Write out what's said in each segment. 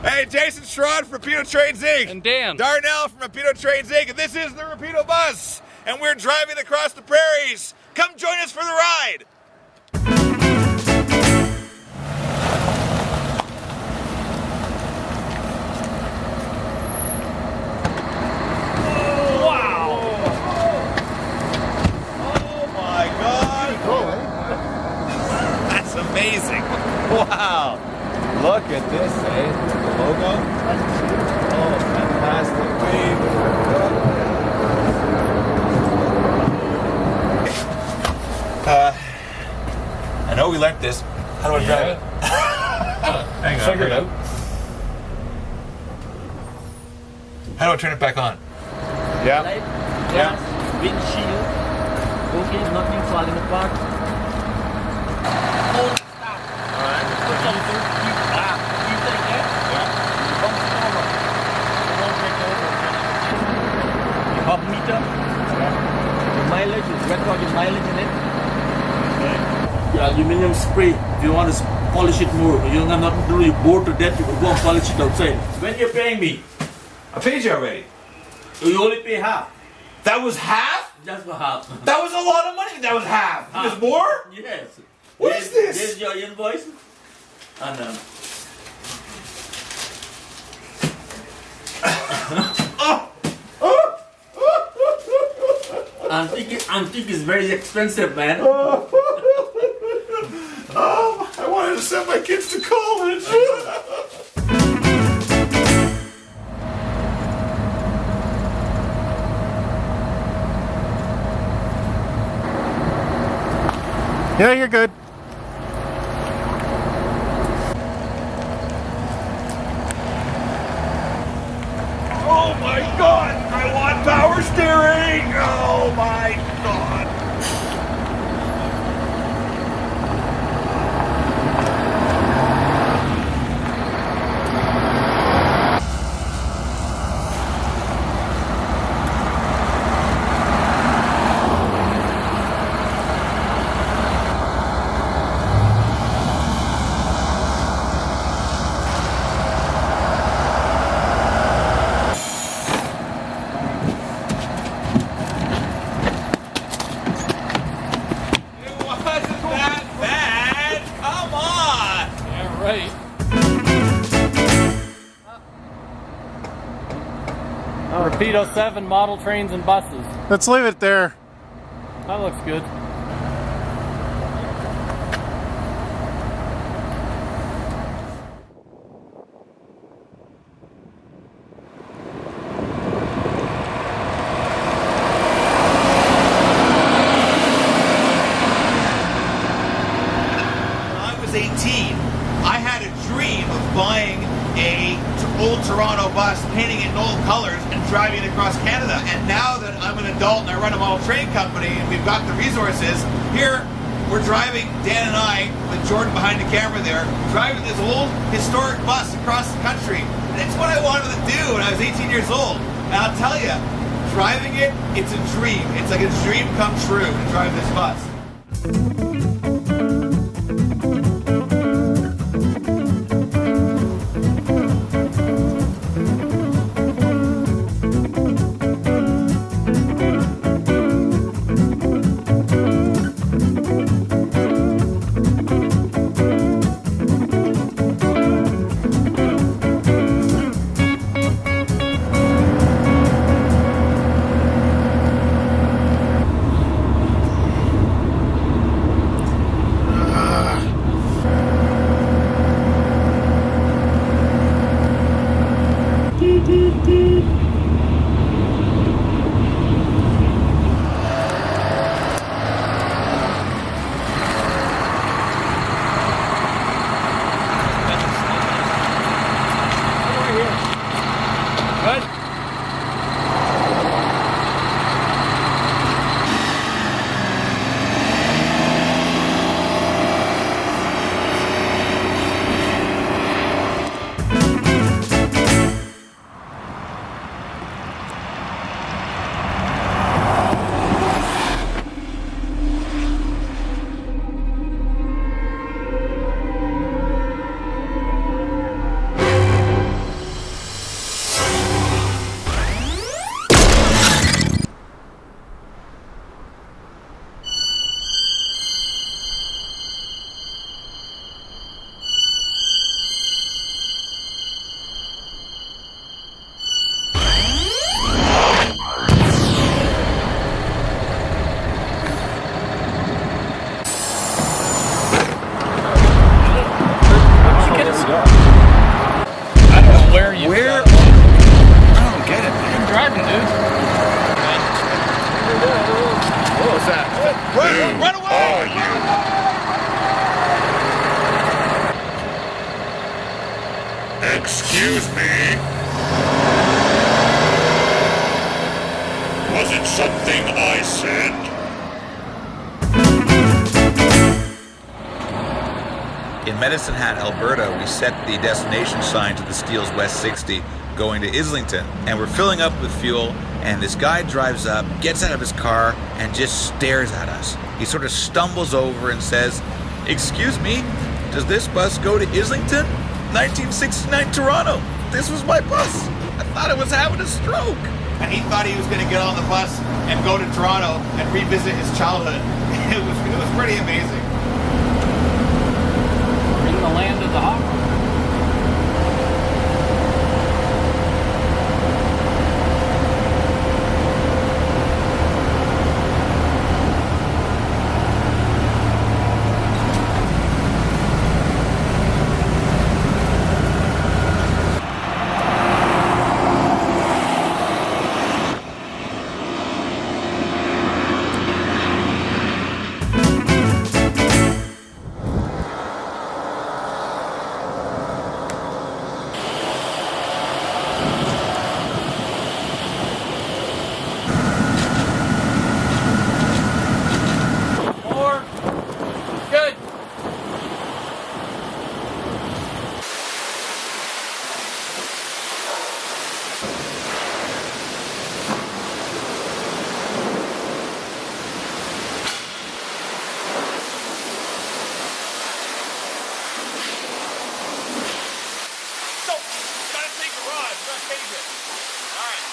Hey, Jason Schraud from Rapido Trains Inc. And Dan Darnell from Rapido Trains Inc. And this is the Rapido bus, and we're driving across the prairies. Come join us for the ride. Wow! Oh my God! Cool, eh? That's amazing. Wow! Look at this, eh? The logo. Oh, fantastic. I know we learned this. How do I drive it? Hang on. Figure it out. How do I turn it back on? Yeah. Light, Yeah. glass, windshield. Okay, nothing falling apart. Hold stop. Alright. Keep like that. Yeah. Bump forward. Don't break over. The hub meter. The mileage is recording mileage in it. The aluminum spray. If you want to polish it more, you don't have nothing to do. You bore to death. You can go and polish it outside. When you're paying me, I paid you already. you only pay half. That was half? Just for half. That was a lot of money. That was half. Half. There's more? Yes. What is this? There's your invoice. And antique is very expensive, man. Oh, I wanted to send my kids to college. Yeah, you're good. Oh my God! I want power steering! Oh my God! It wasn't that bad! Come on! Yeah, right. Rapido 7 model trains and buses. Let's leave it there. That looks good. When I was 18, I had a dream of buying a old Toronto bus, painting it in old colors, and driving it across Canada. And now that I'm an adult and I run a model train company and we've got the resources, here we're driving, Dan and I, with Jordan behind the camera there, driving this old historic bus across the country. And it's what I wanted to do when I was 18 years old. And I'll tell you, driving it, it's a dream. It's like a dream come true to drive this bus. Good. Where you? Where? I don't get it, man. You're driving, dude. What was that? Run away! Excuse me? Was it something I said? In Medicine Hat, Alberta, we set the destination sign to the Steeles West 60 going to Islington, and we're filling up with fuel, and this guy drives up, gets out of his car, and just stares at us. He sort of stumbles over and says, "Excuse me, does this bus go to Islington? 1969 Toronto. This was my bus. I thought I was having a stroke." And he thought he was going to get on the bus and go to Toronto and revisit his childhood. It was pretty amazing. In the land of the hot rod. Good. So, gotta take the rod. We're gonna change it. All right.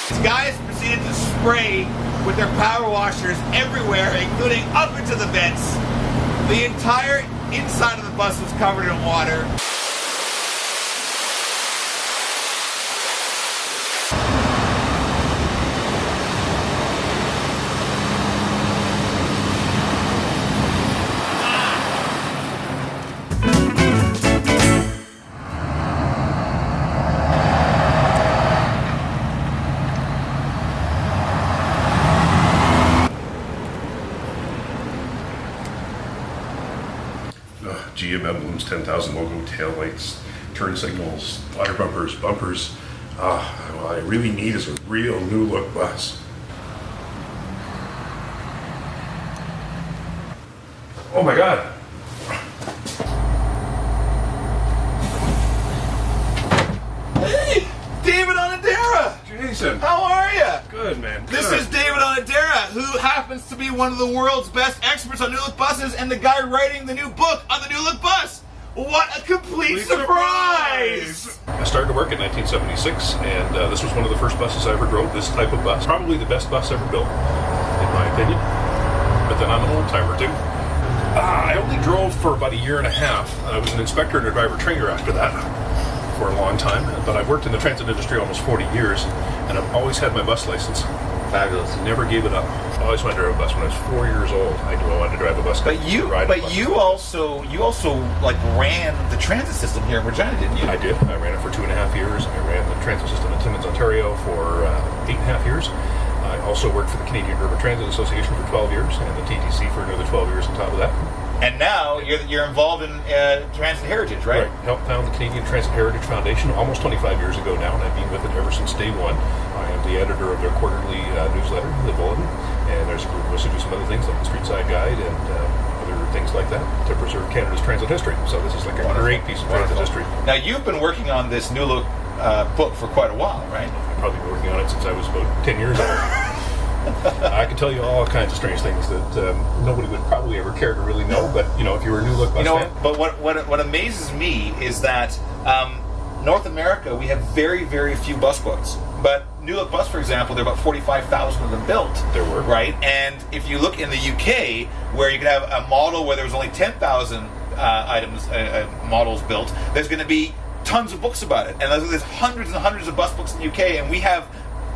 These guys proceeded to spray with their power washers everywhere, including up into the vents. The entire inside of the bus was covered in water. GM emblems, 10,000 logo, taillights, turn signals, water bumpers. What I really need is a real new look bus. Oh my God. Hey, David Onodera! Jason. How are you? Good, man. This Good. is David Onodera, who happens to be one of the world's best experts on new look buses and the guy writing the new book on the new look bus. What a complete surprise! I started to work in 1976, and this was one of the first buses I ever drove, this type of bus. Probably the best bus ever built, in my opinion. But then I'm an old timer too. I only drove for about a year and a half. I was an inspector and a driver trainer after that for a long time, but I've worked in the transit industry almost 40 years, and I've always had my bus license. Fabulous. Never gave it up. I always wanted to drive a bus. When I was 4 years old, I knew I wanted to drive a bus. But you also like ran the transit system here in Regina, didn't you? I did. I ran it for 2.5 years. I ran the transit system in Timmins, Ontario for 8.5 years. I also worked for the Canadian Urban Transit Association for 12 years and the TTC for another 12 years on top of that. And now you're involved in Transit Heritage, right? Helped found the Canadian Transit Heritage Foundation almost 25 years ago now, and I've been with it ever since day one. I am the editor of their quarterly newsletter, The Bulletin, and there's a group of us who do some other things like the Street Side Guide and other things like that to preserve Canada's transit history. So this is like a great piece of transit history. Now, you've been working on this New Look book for quite a while, right? I've probably been working on it since I was about 10 years old. I can tell you all kinds of strange things that nobody would probably ever care to really know, but if you were a New Look bus fan. But what amazes me is that North America, we have very, very few bus books. But New Look Bus, for example, there are about 45,000 of them built. There were. Right? And if you look in the UK, where you could have a model where there was only 10,000 models built, there's going to be tons of books about it. And there's hundreds and hundreds of bus books in the UK, and we have,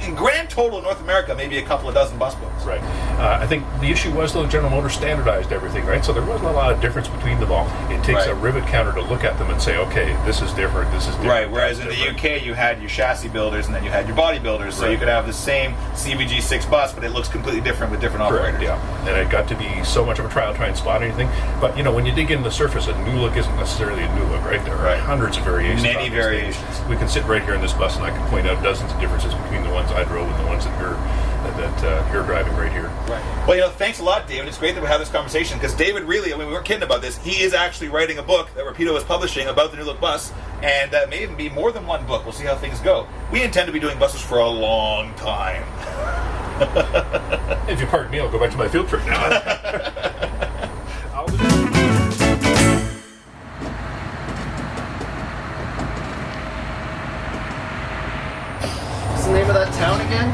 in grand total in North America, maybe a couple of dozen bus books. Right. I think the issue was, though, General Motors standardized everything, right? So there wasn't a lot of difference between them all. It takes a rivet counter to look at them and say, okay, this is different, this is different. Right, whereas in the UK, you had your chassis builders and then you had your body builders, so you could have the same CVG6 bus, but it looks completely different with different operators. Yeah, and it got to be so much of a trial try and spot anything. But, when you dig into the surface, a New Look isn't necessarily a New Look, right? There are hundreds of variations. Many variations. We can sit right here in this bus and I can point out dozens of differences between the ones I drove and the ones that you're driving right here. Right. Well, thanks a lot, David. It's great that we have this conversation, because David really, we weren't kidding about this. He is actually writing a book that Rapido is publishing about the New Look bus, and that may even be more than one book. We'll see how things go. We intend to be doing buses for a long time. If you pardon me, I'll go back to my field trip now. What's the name of that town again?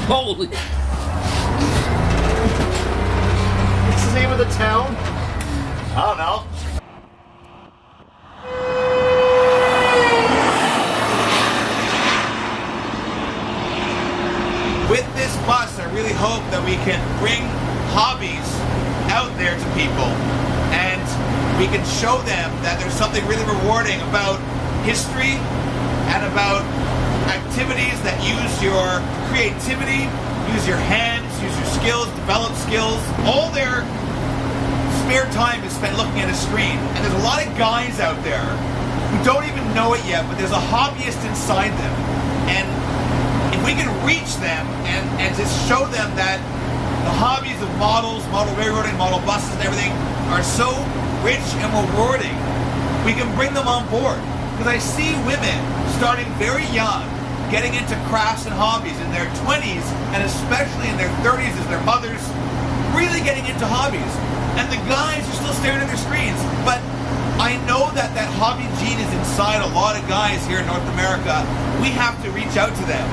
Holy! What's the name of the town? I don't know. With this bus, I really hope that we can bring hobbies out there to people, and we can show them that there's something really rewarding about history and about activities that use your creativity, use your hands, use your skills, develop skills. All their spare time is spent looking at a screen, and there's a lot of guys out there who don't even know it yet, but there's a hobbyist inside them. And if we can reach them and just show them that the hobbies of models, model railroading, model buses and everything are so rich and rewarding, we can bring them on board. Because I see women starting very young, getting into crafts and hobbies in their 20s, and especially in their 30s as their mothers, really getting into hobbies. And the guys are still staring at their screens. But I know that that hobby gene is inside a lot of guys here in North America. We have to reach out to them.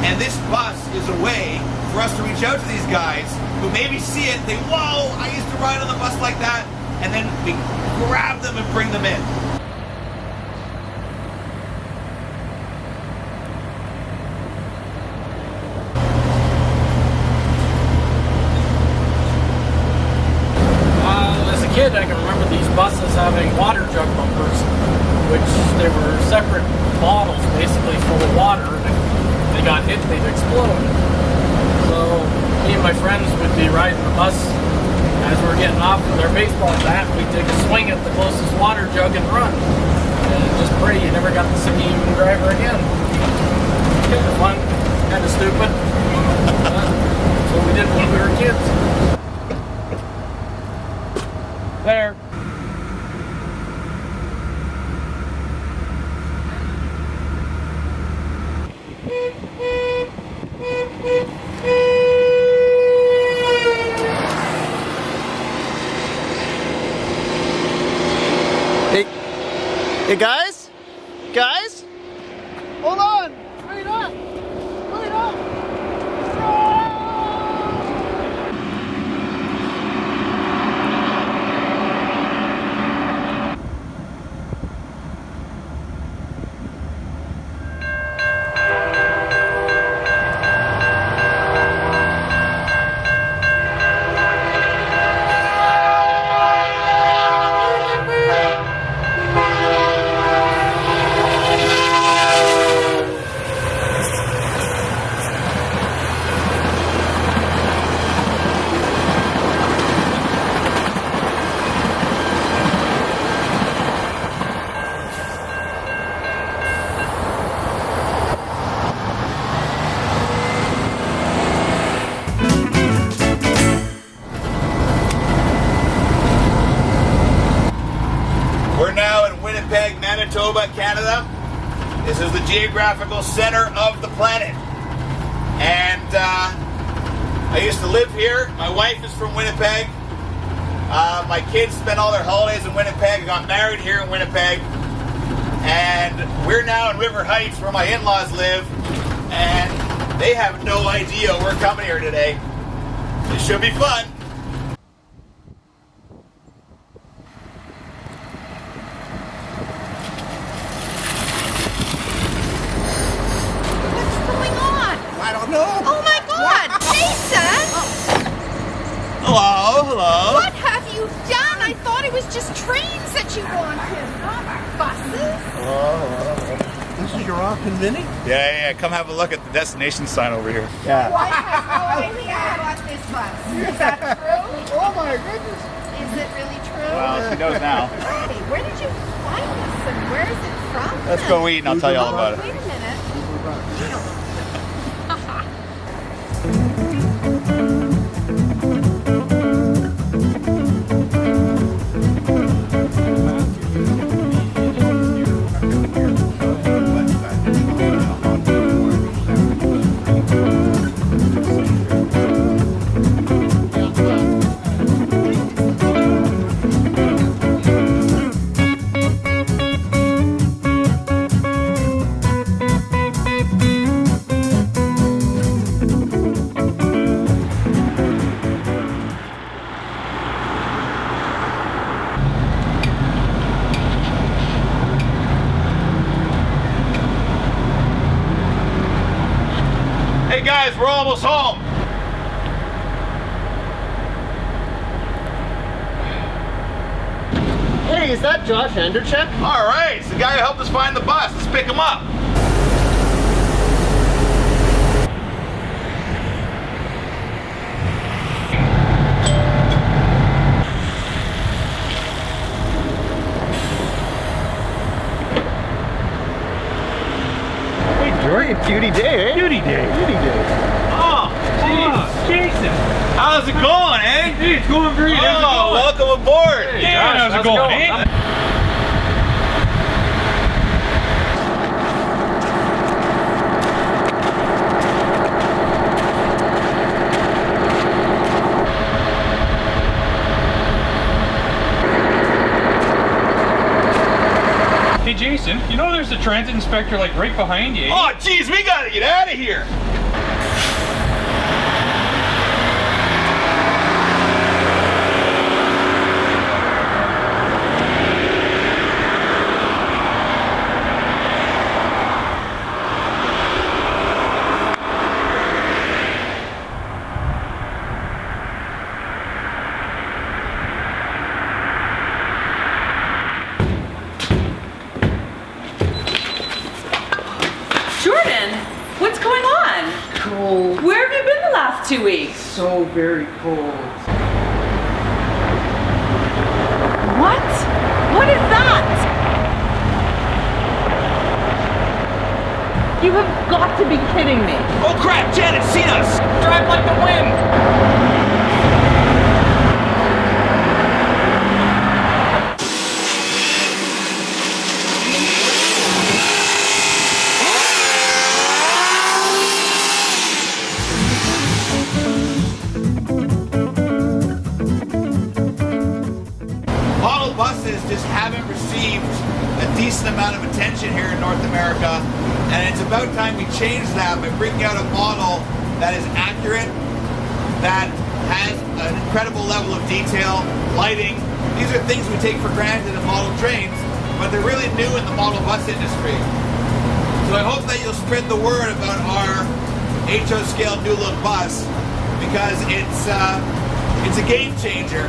And this bus is a way for us to reach out to these guys who maybe see it and think, whoa, I used to ride on a bus like that. And then we grab them and bring them in. Kid, I can remember these buses having water jug bumpers, which they were separate bottles basically full of water, and if they got hit, they'd explode. So me and my friends would be riding the bus as we're getting off with our baseball bat. We'd take a swing at the closest water jug and run, and just pray you never got to see me even driver again. Kind of fun, kind of stupid. That's what we did when we were kids. There. Hey guys? Guys? Hold on! Wait up! Wait up! Winnipeg, Manitoba, Canada. This is the geographical center of the planet. And I used to live here. My wife is from Winnipeg. My kids spent all their holidays in Winnipeg. I got married here in Winnipeg. And we're now in River Heights where my in-laws live. And they have no idea we're coming here today. It should be fun. What's going on? I don't know. Oh my God, Jason! Hello, hello. What have you done? I thought it was just trains that you wanted, not buses. This is your Aunt and Vinny? Yeah. Come have a look at the destination sign over here. Yeah. I have no idea about this bus. Is that true? Oh my goodness. Is it really true? Well, she knows now. Hey, where did you find this and where is it from? Let's go eat and I'll tell you all about it. Wait a minute. Hey guys, we're almost home. Hey, is that Josh Anderchek? All right, it's the guy who helped us find the bus. Let's pick him up. Beauty day, eh? Beauty day. Beauty day. Oh, Jeez, Jason. how's it going, eh? Hey, it's going great. How's it Oh, going? welcome aboard. Yeah, how's it going? Eh? Hey Jason, you know there's a transit inspector like right behind you. Eh? Oh, geez, we gotta get out of here. Jordan, what's going on? Cold. Where have you been the last 2 weeks? So very cold. What? What is that? You have got to be kidding me. Oh crap, Janet's seen us. Drive like the wind. Model buses just haven't received a decent amount of attention here in North America, and it's about time we change that by bringing out a model that is accurate, that has an incredible level of detail, lighting. These are things we take for granted in model trains, but they're really new in the model bus industry. So I hope that you'll spread the word about our HO scale new look bus, because it's a game changer.